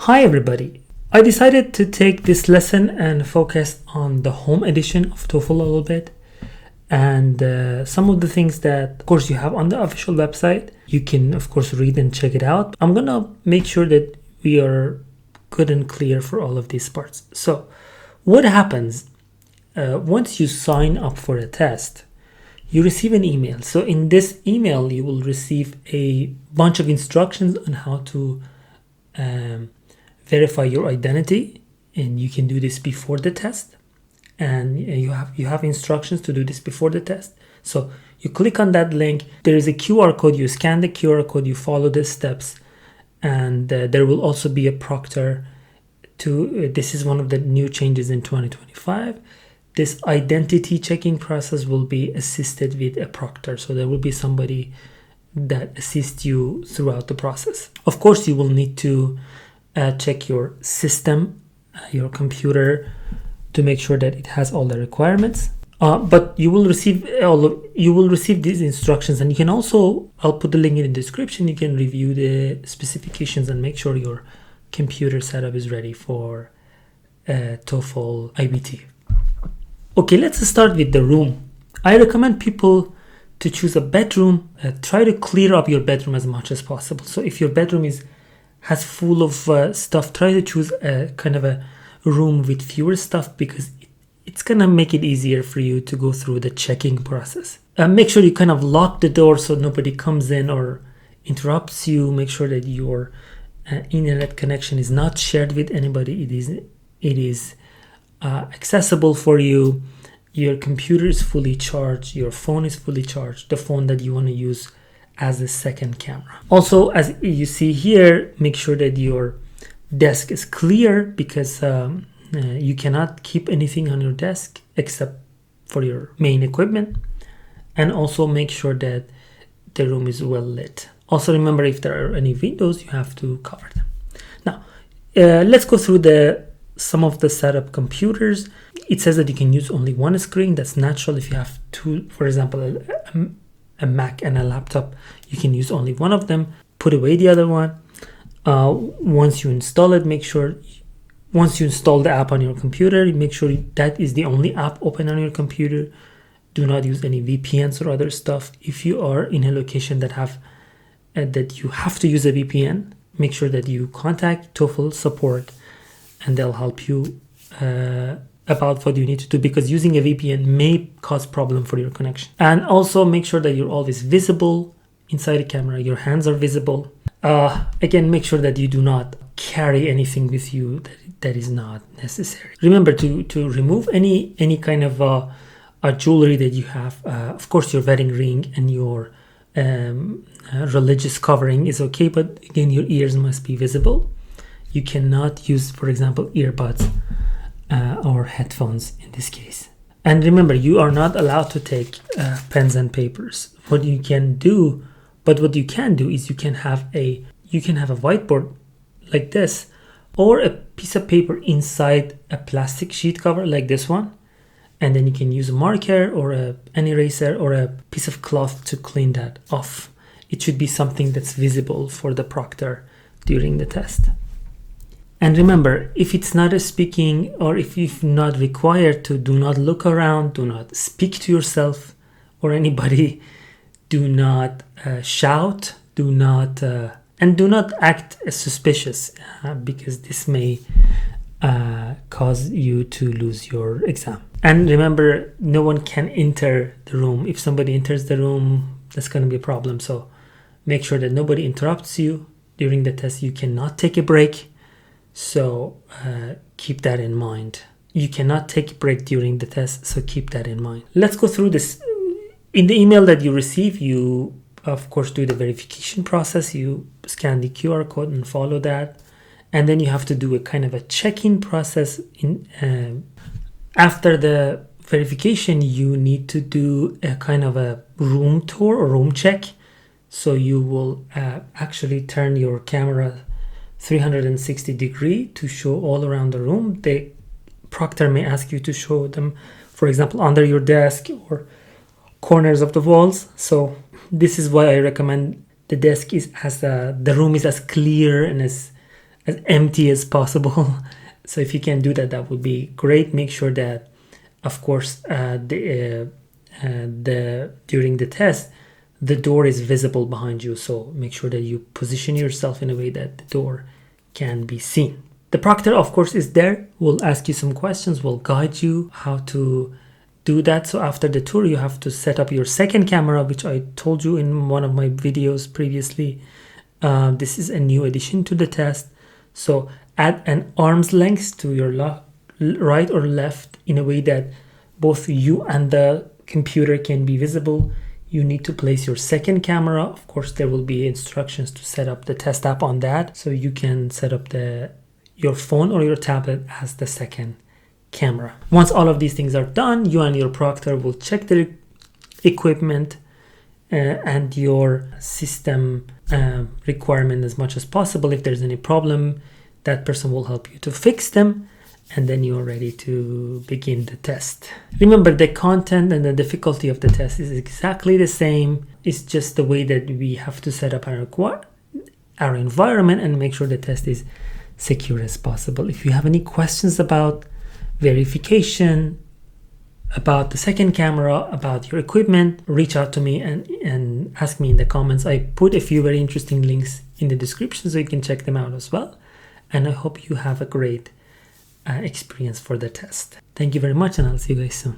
Hi everybody. I decided to take this lesson and focus on the home edition of TOEFL a little bit, and some of the things that of course you have on the official website. You can of course read and check it out. I'm gonna make sure that we are good and clear for all of these parts. So what happens once you sign up for a test? You receive an email. So in this email you will receive a bunch of instructions on how to verify your identity, and you can do this before the test, and you have instructions to do this before the test. So you click on that link, there is a QR code, you scan the QR code, you follow the steps, and there will also be a proctor to this is one of the new changes in 2025. This identity checking process will be assisted with a proctor, so there will be somebody that assists you throughout the process. Of course you will need to check your system, your computer, to make sure that it has all the requirements. But you will receive these instructions, and you can also, I'll put the link in the description, you can review the specifications and make sure your computer setup is ready for TOEFL IBT. Okay, let's start with the room. I recommend people to choose a bedroom. Try to clear up your bedroom as much as possible. So if your bedroom has full of stuff, try to choose a kind of a room with fewer stuff, because it's gonna make it easier for you to go through the checking process. Make sure you kind of lock the door so nobody comes in or interrupts you. Make sure that your internet connection is not shared with anybody. It is accessible for you. Your computer is fully charged, your phone is fully charged, the phone that you want to use as a second camera. Also, as you see here, make sure that your desk is clear, because you cannot keep anything on your desk except for your main equipment. And also make sure that the room is well lit. Also remember, if there are any windows, you have to cover them. Now, let's go through some of the setup computers. It says that you can use only one screen. That's natural. If you have two, for example, a Mac and a laptop, you can use only one of them. Put away the other one. Once you install it, once you install the app on your computer, make sure that is the only app open on your computer. Do not use any VPNs or other stuff. If you are in a location that you have to use a VPN, make sure that you contact TOEFL support, and they'll help you about what you need to do, because using a VPN may cause problem for your connection. And also make sure that you're always visible inside the camera, your hands are visible. Again, make sure that you do not carry anything with you that is not necessary. Remember to remove any kind of jewelry that you have. Of course, your wedding ring and your religious covering is okay, but again, your ears must be visible. You cannot use, for example, earbuds or headphones in this case. And remember, you are not allowed to take pens and papers. What you can do is you can have a whiteboard like this, or a piece of paper inside a plastic sheet cover like this one, and then you can use a marker or an eraser or a piece of cloth to clean that off. It should be something that's visible for the proctor during the test. And remember, if it's not a speaking, or if you're not required to, do not look around, do not speak to yourself or anybody, do not shout, do not act suspicious, because this may cause you to lose your exam. And remember, no one can enter the room. If somebody enters the room, that's going to be a problem. So make sure that nobody interrupts you during the test. You cannot take a break. So keep that in mind. You cannot take a break during the test, so keep that in mind. Let's go through this. In the email that you receive, you of course do the verification process. You scan the QR code and follow that, and then you have to do a kind of a check-in process. After the verification, you need to do a kind of a room tour or room check. So you will actually turn your camera 360 degree to show all around the room. The proctor may ask you to show them, for example, under your desk or corners of the walls. So this is why I recommend the desk is the room is as clear and as as empty as possible. So if you can do that, that would be great. Make sure that, of course, during the test, the door is visible behind you. So make sure that you position yourself in a way that the door can be seen. The proctor, of course, is there. We'll ask you some questions. We'll guide you how to do that. So after the tour, you have to set up your second camera, which I told you in one of my videos previously. This is a new addition to the test. So add an arm's length to your right or left in a way that both you and the computer can be visible. You need to place your second camera. Of course, there will be instructions to set up the test app on that. So you can set up your phone or your tablet as the second camera. Once all of these things are done, you and your proctor will check the equipment and your system requirement as much as possible. If there's any problem, that person will help you to fix them, and then you are ready to begin the test. Remember, the content and the difficulty of the test is exactly the same. It's just the way that we have to set up our environment and make sure the test is secure as possible. If you have any questions about verification, about the second camera, about your equipment, reach out to me and ask me in the comments. I put a few very interesting links in the description so you can check them out as well. And I hope you have a great experience for the test. Thank you very much, and I'll see you guys soon.